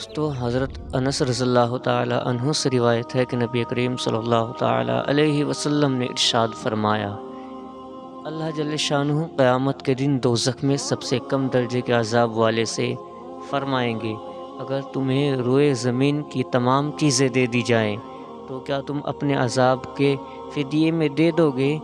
دوستو حضرت انس رضی اللہ تعالی عنہ سے روایت ہے کہ نبی کریم صلی اللہ تعالی علیہ وسلم نے ارشاد فرمایا، اللہ جل شانہ قیامت کے دن دوزخ میں سب سے کم درجے کے عذاب والے سے فرمائیں گے، اگر تمہیں روئے زمین کی تمام چیزیں دے دی جائیں تو کیا تم اپنے عذاب کے فدیے میں دے دو گے؟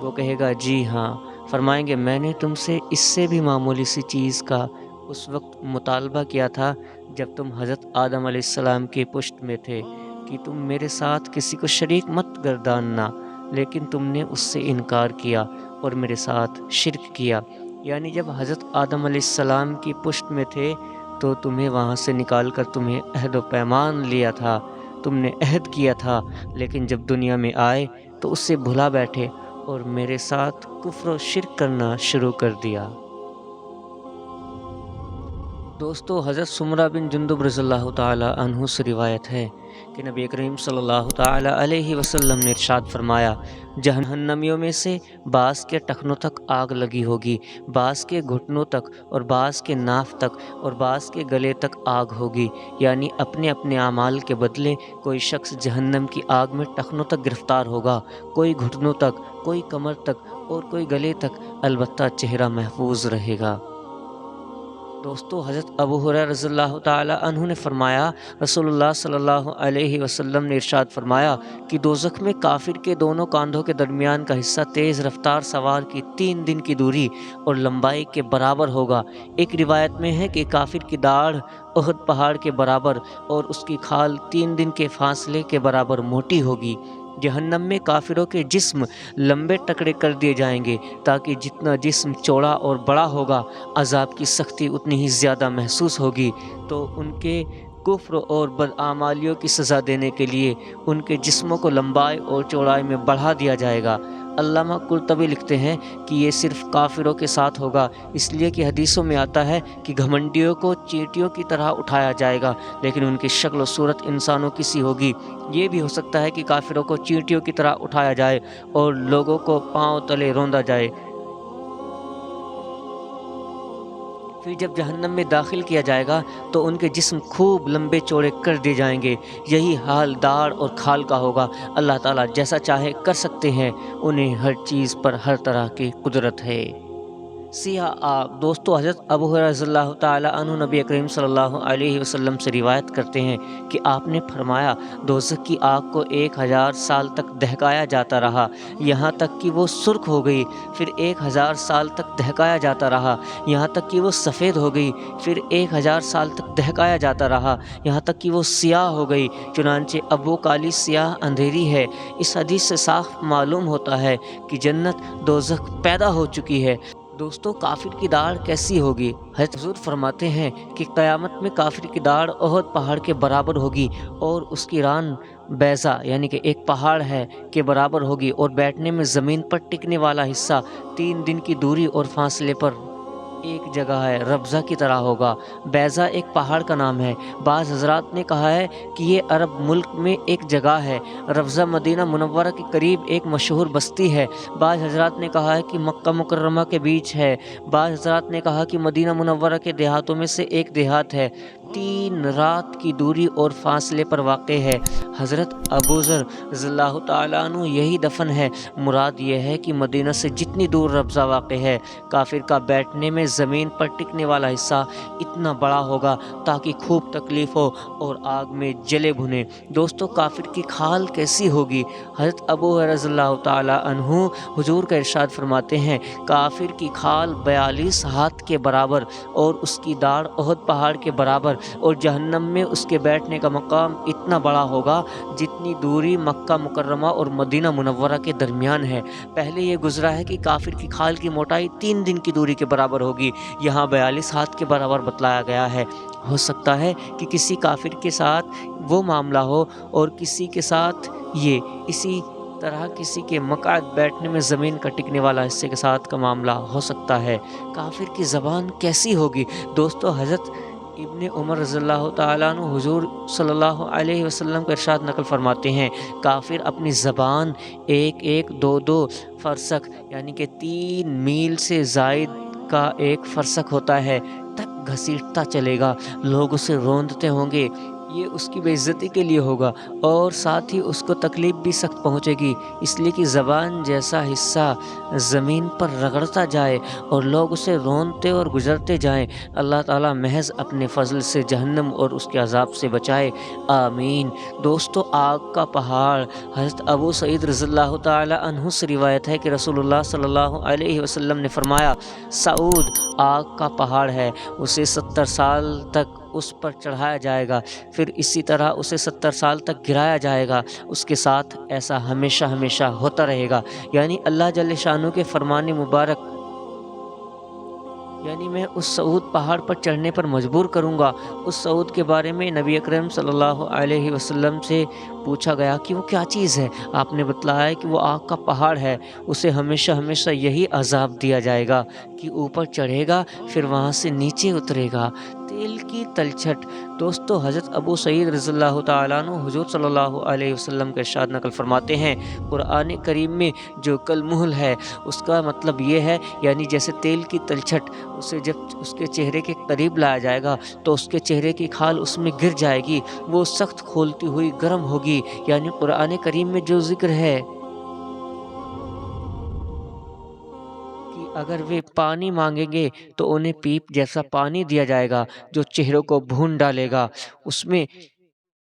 وہ کہے گا جی ہاں۔ فرمائیں گے میں نے تم سے اس سے بھی معمولی سی چیز کا اس وقت مطالبہ کیا تھا جب تم حضرت آدم علیہ السلام کی پشت میں تھے کہ تم میرے ساتھ کسی کو شریک مت گرداننا، لیکن تم نے اس سے انکار کیا اور میرے ساتھ شرک کیا۔ یعنی جب حضرت آدم علیہ السلام کی پشت میں تھے تو تمہیں وہاں سے نکال کر تمہیں عہد و پیمان لیا تھا، تم نے عہد کیا تھا، لیکن جب دنیا میں آئے تو اس سے بھلا بیٹھے اور میرے ساتھ کفر و شرک کرنا شروع کر دیا۔ دوستو حضرت سمرہ بن جندب رضی اللہ تعالی عنہ سے روایت ہے کہ نبی کریم صلی اللہ تعالی علیہ وسلم نے ارشاد فرمایا، جہنمیوں میں سے بعض کے ٹخنوں تک آگ لگی ہوگی، بعض کے گھٹنوں تک اور بعض کے ناف تک اور بعض کے گلے تک آگ ہوگی، یعنی اپنے اپنے اعمال کے بدلے کوئی شخص جہنم کی آگ میں ٹخنوں تک گرفتار ہوگا، کوئی گھٹنوں تک، کوئی کمر تک اور کوئی گلے تک، البتہ چہرہ محفوظ رہے گا۔ دوستو حضرت ابو ہریرہ رضی اللہ تعالی عنہ نے فرمایا، رسول اللہ صلی اللہ علیہ وسلم نے ارشاد فرمایا کہ دوزخ میں کافر کے دونوں کاندھوں کے درمیان کا حصہ تیز رفتار سوار کی 3 دن کی دوری اور لمبائی کے برابر ہوگا۔ ایک روایت میں ہے کہ کافر کی داڑھ احد پہاڑ کے برابر اور اس کی کھال 3 دن کے فاصلے کے برابر موٹی ہوگی۔ جہنم میں کافروں کے جسم لمبے ٹکڑے کر دیے جائیں گے تاکہ جتنا جسم چوڑا اور بڑا ہوگا عذاب کی سختی اتنی ہی زیادہ محسوس ہوگی، تو ان کے کفر اور بدعمالیوں کی سزا دینے کے لیے ان کے جسموں کو لمبائی اور چوڑائی میں بڑھا دیا جائے گا۔ علامہ قرطبی لکھتے ہیں کہ یہ صرف کافروں کے ساتھ ہوگا، اس لیے کہ حدیثوں میں آتا ہے کہ گھمنڈیوں کو چیٹیوں کی طرح اٹھایا جائے گا، لیکن ان کی شکل و صورت انسانوں کی سی ہوگی۔ یہ بھی ہو سکتا ہے کہ کافروں کو چیٹیوں کی طرح اٹھایا جائے اور لوگوں کو پاؤں تلے روندا جائے۔ پھر جب جہنم میں داخل کیا جائے گا تو ان کے جسم خوب لمبے چوڑے کر دیے جائیں گے۔ یہی حال داڑھ اور کھال کا ہوگا۔ اللہ تعالیٰ جیسا چاہے کر سکتے ہیں، انہیں ہر چیز پر ہر طرح کی قدرت ہے۔ سیاہ آگ۔ دوستو حضرت ابو ہریرہ رضی اللہ تعالی عنہ نبی کریم صلی اللہ علیہ وسلم سے روایت کرتے ہیں کہ آپ نے فرمایا، دوزخ کی آگ کو 1000 سال تک دہکایا جاتا رہا، یہاں تک کہ وہ سرخ ہو گئی، پھر 1000 سال تک دہکایا جاتا رہا، یہاں تک کہ وہ سفید ہو گئی، پھر 1000 سال تک دہکایا جاتا رہا، یہاں تک کہ وہ سیاہ ہو گئی، چنانچہ اب وہ کالی سیاہ اندھیری ہے۔ اس حدیث سے صاف معلوم ہوتا ہے کہ جنت دوزخ پیدا ہو چکی ہے۔ دوستو کافر کی داڑھ کیسی ہوگی؟ حضرت حضور فرماتے ہیں کہ قیامت میں کافر کی داڑھ احد پہاڑ کے برابر ہوگی اور اس کی ران بیضہ یعنی کہ ایک پہاڑ ہے کے برابر ہوگی، اور بیٹھنے میں زمین پر ٹکنے والا حصہ 3 دن کی دوری اور فاصلے پر ایک جگہ ہے، ربضہ کی طرح ہوگا۔ بیضہ ایک پہاڑ کا نام ہے۔ بعض حضرات نے کہا ہے کہ یہ عرب ملک میں ایک جگہ ہے۔ ربضہ مدینہ منورہ کے قریب ایک مشہور بستی ہے۔ بعض حضرات نے کہا ہے کہ مکہ مکرمہ کے بیچ ہے۔ بعض حضرات نے کہا کہ مدینہ منورہ کے دیہاتوں میں سے ایک دیہات ہے۔ 3 رات کی دوری اور فاصلے پر واقع ہے۔ حضرت ابوذر رضی اللہ تعالیٰ عنہ یہی دفن ہے۔ مراد یہ ہے کہ مدینہ سے جتنی دور ربضہ واقع ہے، کافر کا بیٹھنے میں زمین پر ٹکنے والا حصہ اتنا بڑا ہوگا تاکہ خوب تکلیف ہو اور آگ میں جلے بھنے۔ دوستو کافر کی کھال کیسی ہوگی؟ حضرت ابو ہریرہ رضی اللہ تعالیٰ عنہ حضور کا ارشاد فرماتے ہیں، کافر کی کھال 42 ہاتھ کے برابر اور اس کی داڑھ احد پہاڑ کے برابر، اور جہنم میں اس کے بیٹھنے کا مقام اتنا بڑا ہوگا جتنی دوری مکہ مکرمہ اور مدینہ منورہ کے درمیان ہے۔ پہلے یہ گزرا ہے کہ کافر کی کھال کی موٹائی 3 دن کی دوری کے برابر ہوگی، یہاں 42 ہاتھ کے برابر بتلایا گیا ہے۔ ہو سکتا ہے کہ کسی کافر کے ساتھ وہ معاملہ ہو اور کسی کے ساتھ یہ، اسی طرح کسی کے مقعد بیٹھنے میں زمین کا ٹکنے والا حصے کے ساتھ کا معاملہ ہو سکتا ہے۔ کافر کی زبان کیسی ہوگی؟ دوستو حضرت ابن عمر رضی اللہ تعالیٰ عنہ حضور صلی اللہ علیہ وسلم کا ارشاد نقل فرماتے ہیں، کافر اپنی زبان 1-1-2-2 فرسخ یعنی کہ 3 میل سے زائد کا ایک فرسخ ہوتا ہے तक घसीटता चलेगा, लोग उसे रोंदते होंगे। ये उसकी बेइज्जती के लिए होगा और साथ ही उसको तकलीफ़ भी सख्त पहुँचेगी, इसलिए कि ज़बान जैसा हिस्सा ज़मीन पर रगड़ता जाए और लोग उसे रोंदते और गुज़रते जाएँ। अल्लाह ताला महज़ अपने फ़ज़ल से जहन्नम और उसके अज़ाब से बचाए, आमीन। दोस्तों, आग का पहाड़। हज़रत अबू सईद रज़ियल्लाहु ताला अन्हु से रिवायत है कि रसूलुल्लाह सल्लल्लाहु अलैहि वसल्लम ने फरमाया, सऊद आग का पहाड़ है, उसे 70 साल तक उस पर चढ़ाया जाएगा, फिर इसी तरह उसे 70 साल तक गिराया जाएगा, उसके साथ ऐसा हमेशा हमेशा होता रहेगा। यानी अल्लाह जल्ल शानहू के फरमान मुबारक, यानी मैं उस सऊद पहाड़ पर चढ़ने पर मजबूर करूँगा। उस सऊद के बारे में नबी अकरम सल्लल्लाहु अलैहि वसल्लम से पूछा गया कि वो क्या चीज़ है। आपने बतलाया कि वो आग का पहाड़ है, उसे हमेशा हमेशा यही अज़ाब दिया जाएगा कि ऊपर चढ़ेगा फिर वहाँ से नीचे उतरेगा। तेल की तलछट। दोस्तों, हज़रत अबू सईद रज़ियल्लाहु ताला अन्हु हुज़ूर सल्लल्लाहु अलैहि वसल्लम के इरशाद नक़ल फरमाते हैं, कुरान करीम में जो कलमुहल है उसका मतलब ये है, यानी जैसे तेल की तलछट, उसे जब उसके चेहरे के करीब लाया जाएगा तो उसके चेहरे की खाल उसमें गिर जाएगी, वो सख्त खोलती हुई गर्म होगी। यानी कुरान करीम में जो ज़िक्र है कि अगर वे पानी मांगेंगे तो उन्हें पीप जैसा पानी दिया जाएगा जो चेहरों को भून डालेगा। उसमें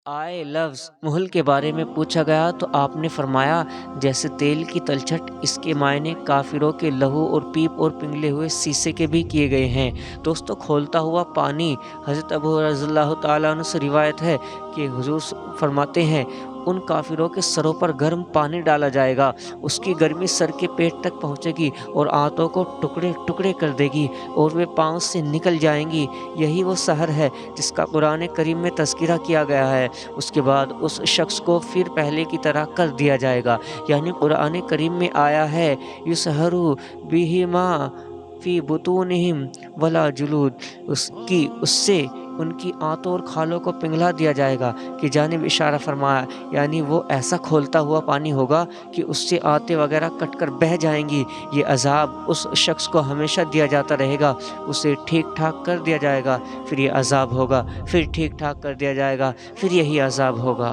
आए लफ्ज़ मुहल के बारे में पूछा गया तो आपने फरमाया, जैसे तेल की तलछट, इसके मायने काफिरों के लहू और पीप और पिघले हुए शीशे के भी किए गए हैं। दोस्तों, खोलता हुआ पानी। हज़रत अबू रज़ियल्लाहु ताला अन्हु से रिवायत है कि हुज़ूर फरमाते हैं, उन काफिरों के सरों पर गर्म पानी डाला जाएगा, उसकी गर्मी सर के पेट तक पहुँचेगी और आंतों को टुकड़े टुकड़े कर देगी और वे पाँव से निकल जाएंगी। यही वो सहर है जिसका कुरान करीम में तज़किरा किया गया है। उसके बाद उस शख्स को फिर पहले की तरह कर दिया जाएगा। यानी कुरान करीम में आया है, युसहरु बिहिमा फ़ी बुतूनिहिम वला जुलूद, उससे उनकी आंतों और खालों को पिघला दिया जाएगा कि जानिब इशारा फरमाया। यानी वो ऐसा खोलता हुआ पानी होगा कि उससे आंतें वगैरह कटकर बह जाएंगी। ये अज़ाब उस शख्स को हमेशा दिया जाता रहेगा। उसे ठीक ठाक कर दिया जाएगा, फिर ये अज़ाब होगा, फिर ठीक ठाक कर दिया जाएगा, फिर यही अज़ाब होगा।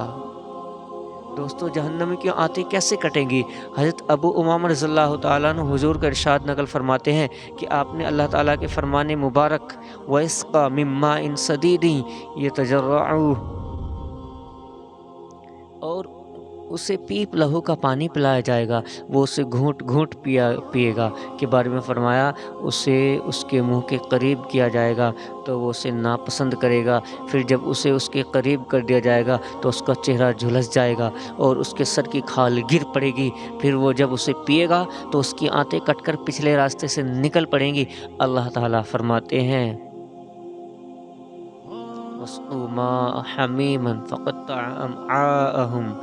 दोस्तों, जहन्नम की आंतें कैसे कटेंगी? हज़रत अबू उमामा रज़ियल्लाहु ताला अन्हु हुज़ूर का इरशाद नक़ल फरमाते हैं कि आपने अल्लाह ताला के फरमान मुबारक, वयस्क़ा मिन माइन सदीदिन यतजर्रअू, और उसे पीप लहू का पानी पिलाया जाएगा, वो उसे घूंट घूंट पिएगा के बारे में फरमाया। उसे उसके मुंह के करीब किया जाएगा तो वो उसे नापसंद करेगा, फिर जब उसे उसके करीब कर दिया जाएगा तो उसका चेहरा झुलस जाएगा और उसके सर की खाल गिर पड़ेगी। फिर वो जब उसे पिएगा तो उसकी आंतें कटकर पिछले रास्ते से निकल पड़ेंगी। अल्लाह ताला फरमाते हैं, वस्क़ू माअ हमीमन फ़क़त्तअ अमआअहुम,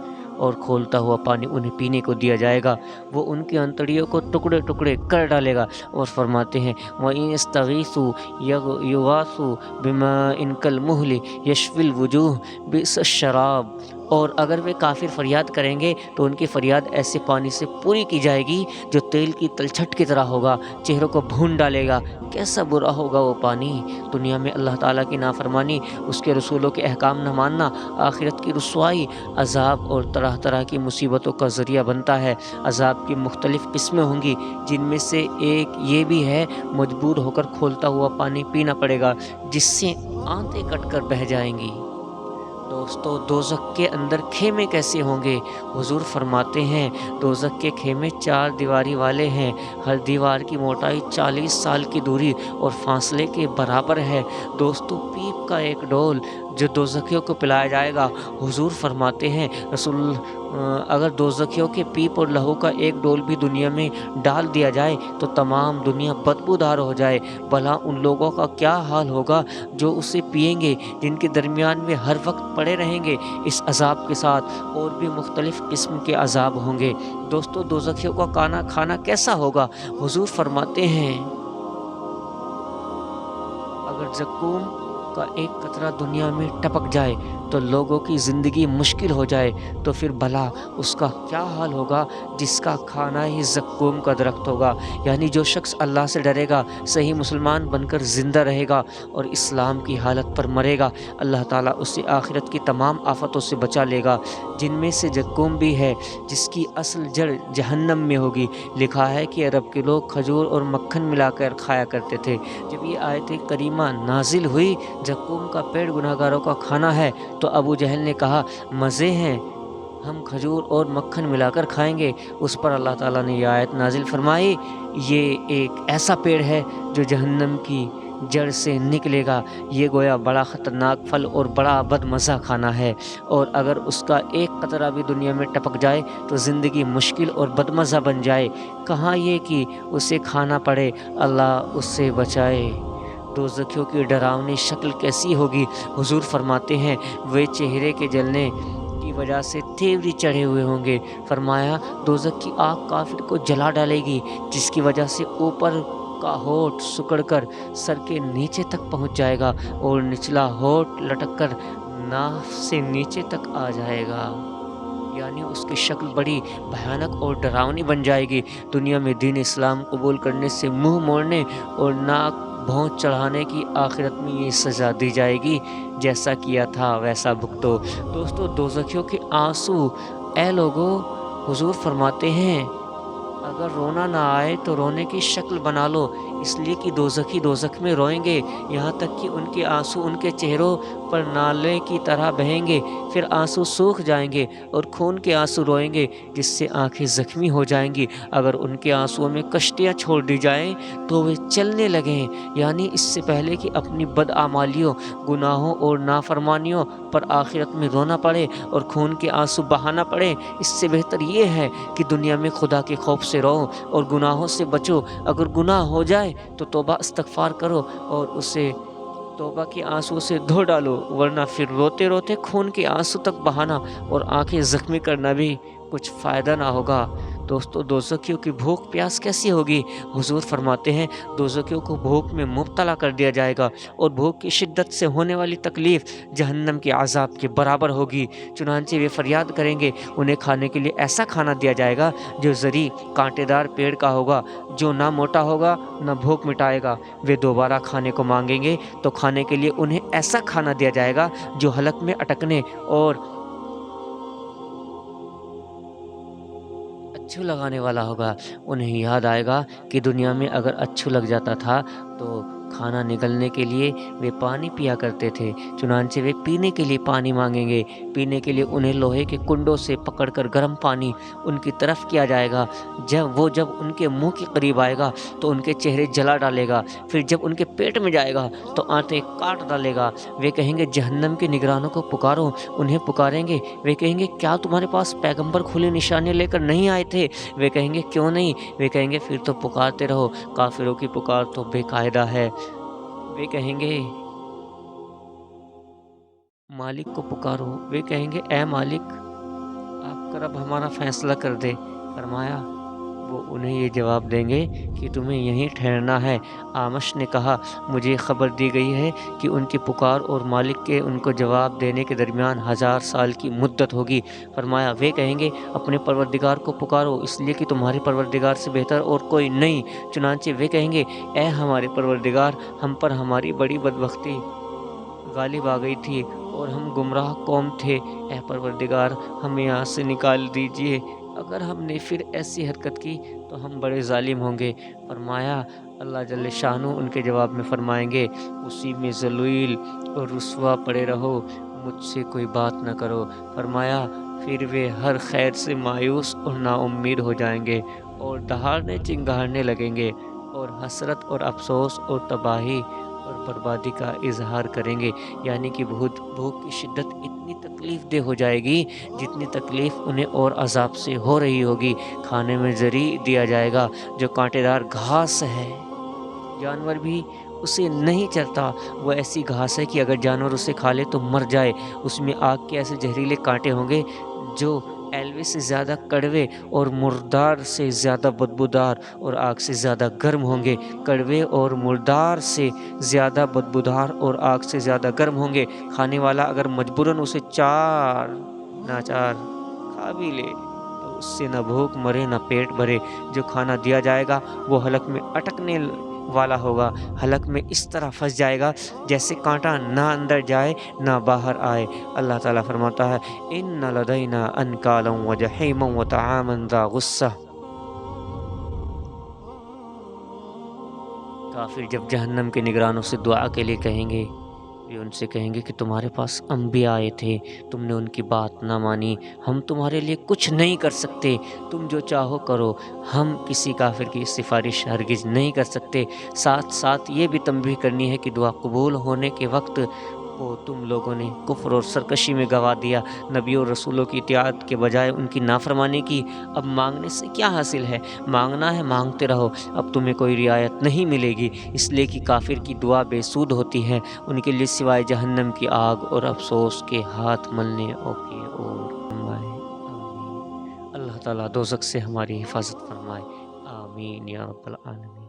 और खोलता हुआ पानी उन्हें पीने को दिया जाएगा, वो उनकी अंतड़ियों को टुकड़े टुकड़े कर डालेगा। और फरमाते हैं, वइन यस्तगीसू युगासू बिमाइन कलमुहल यशविल वजूह बि'स शराब, और अगर वे काफिर फरियाद करेंगे तो उनकी फरियाद ऐसे पानी से पूरी की जाएगी जो तेल की तलछट की तरह होगा, चेहरों को भून डालेगा। कैसा बुरा होगा वो पानी। दुनिया में अल्लाह ताला की नाफरमानी, उसके रसूलों के अहकाम न मानना, आखिरत की रुसवाई, अज़ाब और तरह तरह की मुसीबतों का ज़रिया बनता है। अज़ाब की मुख्तलिफ़ किस्में होंगी, जिनमें से एक ये भी है, मजबूर होकर खोलता हुआ पानी पीना पड़ेगा जिससे आंतें कटकर बह जाएंगी। दोस्तों, दोज़ख के अंदर खेमे कैसे होंगे? हुज़ूर फरमाते हैं, दोज़ख के खेमे 4 दीवारी वाले हैं, हर दीवार की मोटाई 40 साल की दूरी और फासले के बराबर है। दोस्तों, पीप का एक डोल जो दोज़खियों को पिलाया जाएगा। हुज़ूर फरमाते हैं, अगर दोज़खियों के पीप और लहू का एक डोल भी दुनिया में डाल दिया जाए तो तमाम दुनिया बदबूदार हो जाए। भला उन लोगों का क्या हाल होगा जो उसे पिएंगे, जिनके दरमियान में हर वक्त पड़े रहेंगे। इस अज़ाब के साथ और भी मुख्तलिफ़ किस्म के अज़ाब होंगे। दोस्तों, दोज़खियों का खाना कैसा होगा? हुज़ूर फरमाते हैं, अगर ज़क्कूम का एक कतरा दुनिया में टपक जाए तो लोगों की ज़िंदगी मुश्किल हो जाए, तो फिर भला उसका क्या हाल होगा जिसका खाना ही ज़क्कूम का दरख्त होगा। यानी जो शख्स अल्लाह से डरेगा, सही मुसलमान बनकर ज़िंदा रहेगा और इस्लाम की हालत पर मरेगा, अल्लाह ताला उसे आखिरत की तमाम आफ़तों से बचा लेगा, जिनमें से ज़क्कूम भी है, जिसकी असल जड़ जहन्नम में होगी। लिखा है कि अरब के लोग खजूर और मक्खन मिलाकर खाया करते थे। जब ये आयत करीमा नाजिल हुई, ज़क्कूम का पेड़ गुनहगारों का खाना है, तो अबू जहल ने कहा, मज़े हैं, हम खजूर और मक्खन मिलाकर खाएंगे। उस पर अल्लाह ताला ने ये आयत नाजिल फरमाई, ये एक ऐसा पेड़ है जो जहन्नम की जड़ से निकलेगा। ये गोया बड़ा ख़तरनाक फल और बड़ा बदमज़ा खाना है, और अगर उसका एक कतरा भी दुनिया में टपक जाए तो ज़िंदगी मुश्किल और बदमज़ा बन जाए। कहाँ ये कि उसे खाना पड़े, अल्लाह उससे बचाए। दोज़खियों की डरावनी शक्ल कैसी होगी? हुज़ूर फरमाते हैं, वे चेहरे के जलने की वजह से तेवरी चढ़े हुए होंगे। फरमाया, दोज़ख की आग काफिर को जला डालेगी, जिसकी वजह से ऊपर का होंठ सिकुड़कर सर के नीचे तक पहुंच जाएगा और निचला होंठ लटककर नाफ से नीचे तक आ जाएगा। यानी उसकी शक्ल बड़ी भयानक और डरावनी बन जाएगी। दुनिया में दीन इस्लाम कबूल करने से मुंह मोड़ने और नाक भौं चढ़ाने की आखिरत में ये सज़ा दी जाएगी। जैसा किया था वैसा भुगतो। दोस्तों, दोज़खियों के आंसू, ऐ लोगों, हुजूर फरमाते हैं, अगर रोना ना आए तो रोने की शक्ल बना लो, इसलिए कि दोज़खी दोज़ख में रोएंगे, यहाँ तक कि उनके आंसू उनके चेहरों पर नाले की तरह बहेंगे। फिर आंसू सूख जाएंगे और खून के आंसू रोएंगे, जिससे आंखें ज़ख्मी हो जाएंगी। अगर उनके आंसुओं में कश्तियाँ छोड़ दी जाएं तो वे चलने लगें। यानी इससे पहले कि अपनी बदआमालियों, गुनाहों और नाफरमानियों पर आखिरत में रोना पड़े और खून के आंसू बहाना पड़े, इससे बेहतर ये है कि दुनिया में खुदा के खौफ से रहो और गुनाहों से बचो। अगर गुनाह हो जाए तो तौबा इस्तगफार करो और उसे तौबा के आंसू से धो डालो, वरना फिर रोते रोते खून के आंसू तक बहाना और आंखें जख्मी करना भी कुछ फ़ायदा ना होगा। दोस्तों, दोज़खियों की भूख प्यास कैसी होगी? हुजूर फरमाते हैं, दोज़खियों को भूख में मुब्तला कर दिया जाएगा और भूख की शिद्दत से होने वाली तकलीफ़ जहन्नम के अज़ाब के बराबर होगी। चुनांचे वे फरियाद करेंगे, उन्हें खाने के लिए ऐसा खाना दिया जाएगा जो ज़री कांटेदार पेड़ का होगा, जो ना मोटा होगा ना भूख मिटाएगा। वे दोबारा खाने को मांगेंगे तो खाने के लिए उन्हें ऐसा खाना दिया जाएगा जो हलक में अटकने और अच्छू लगाने वाला होगा। उन्हें याद आएगा कि दुनिया में अगर अच्छू लग जाता था तो खाना निगलने के लिए वे पानी पिया करते थे। चुनांचे वे पीने के लिए पानी मांगेंगे। पीने के लिए उन्हें लोहे के कुंडों से पकड़कर गर्म पानी उनकी तरफ किया जाएगा। जब उनके मुंह के करीब आएगा तो उनके चेहरे जला डालेगा। फिर जब उनके पेट में जाएगा तो आंतें काट डालेगा। वे कहेंगे, जहन्नम के निगरानों को पुकारो। उन्हें पुकारेंगे। वे कहेंगे, क्या तुम्हारे पास पैगंबर खुली निशानी लेकर नहीं आए थे? वे कहेंगे, क्यों नहीं? वे कहेंगे, फिर तो पुकारते रहो, काफिरों की पुकार तो बेकायदा है। वे कहेंगे, मालिक को पुकारो। वे कहेंगे, ए मालिक, आप कर अब हमारा फैसला कर दे। फरमाया, वो उन्हें ये जवाब देंगे कि तुम्हें यहीं ठहरना है। आमश ने कहा, मुझे खबर दी गई है कि उनकी पुकार और मालिक के उनको जवाब देने के दरमियान 1000 साल की मुद्दत होगी। फरमाया, वे कहेंगे, अपने परवरदिगार को पुकारो, इसलिए कि तुम्हारे परवरदिगार से बेहतर और कोई नहीं। चुनांचे वे कहेंगे, ए हमारे परवरदिगार, हम पर हमारी बड़ी बदबख्ती गालिब आ गई थी और हम गुमराह कौम थे। ए परवरदिगार, हमें यहाँ से निकाल दीजिए। अगर हमने फिर ऐसी हरकत की तो हम बड़े ज़ालिम होंगे। फरमाया, अल्लाह जल्ले शानू उनके जवाब में फरमाएंगे, उसी में ज़लील और रुस्वा पड़े रहो, मुझसे कोई बात न करो। फरमाया, फिर वे हर खैर से मायूस और नाउम्मीद हो जाएंगे और दहाड़ने चिंगारने लगेंगे और हसरत और अफसोस और तबाही और बर्बादी का इजहार करेंगे। यानी कि भूख की शिद्दत इतनी तकलीफ़ दे हो जाएगी जितनी तकलीफ़ उन्हें और अजाब से हो रही होगी। खाने में ज़री दिया जाएगा जो कांटेदार घास है, जानवर भी उसे नहीं चरता। वो ऐसी घास है कि अगर जानवर उसे खा ले तो मर जाए। उसमें आग के ऐसे जहरीले कांटे होंगे जो ایلوے سے زیادہ کڑوے اور مردار سے زیادہ بدبودار اور آگ سے زیادہ گرم ہوں گے۔ کڑوے اور مردار سے زیادہ بدبودار اور آگ سے زیادہ گرم ہوں گے۔ کھانے والا اگر مجبوراً اسے چار ناچار کھا بھی لے تو اس سے نہ بھوک مرے نہ پیٹ بھرے۔ جو کھانا دیا جائے گا وہ حلق میں اٹکنے والا ہوگا، حلق میں اس طرح پھنس جائے گا جیسے کانٹا نہ اندر جائے نہ باہر آئے۔ اللہ تعالیٰ فرماتا ہے ان لدینا انکالا وجحیما وطعاما ذا غصہ۔ کافر جب جہنم کے نگرانوں سے دعا کے لیے کہیں گے، یہ ان سے کہیں گے کہ تمہارے پاس انبیاء آئے تھے، تم نے ان کی بات نہ مانی، ہم تمہارے لیے کچھ نہیں کر سکتے، تم جو چاہو کرو، ہم کسی کافر کی سفارش ہرگز نہیں کر سکتے۔ ساتھ ساتھ یہ بھی تنبیہ کرنی ہے کہ دعا قبول ہونے کے وقت کو تم لوگوں نے کفر اور سرکشی میں گوا دیا، نبیوں اور رسولوں کی اطاعت کے بجائے ان کی نافرمانی کی۔ اب مانگنے سے کیا حاصل ہے؟ مانگنا ہے، مانگتے رہو، اب تمہیں کوئی رعایت نہیں ملے گی، اس لیے کہ کافر کی دعا بے سود ہوتی ہے، ان کے لیے سوائے جہنم کی آگ اور افسوس کے ہاتھ ملنے اوکے اور آمین۔ اللہ تعالیٰ دوزخ سے ہماری حفاظت فرمائے، آمین یا رب العالمین۔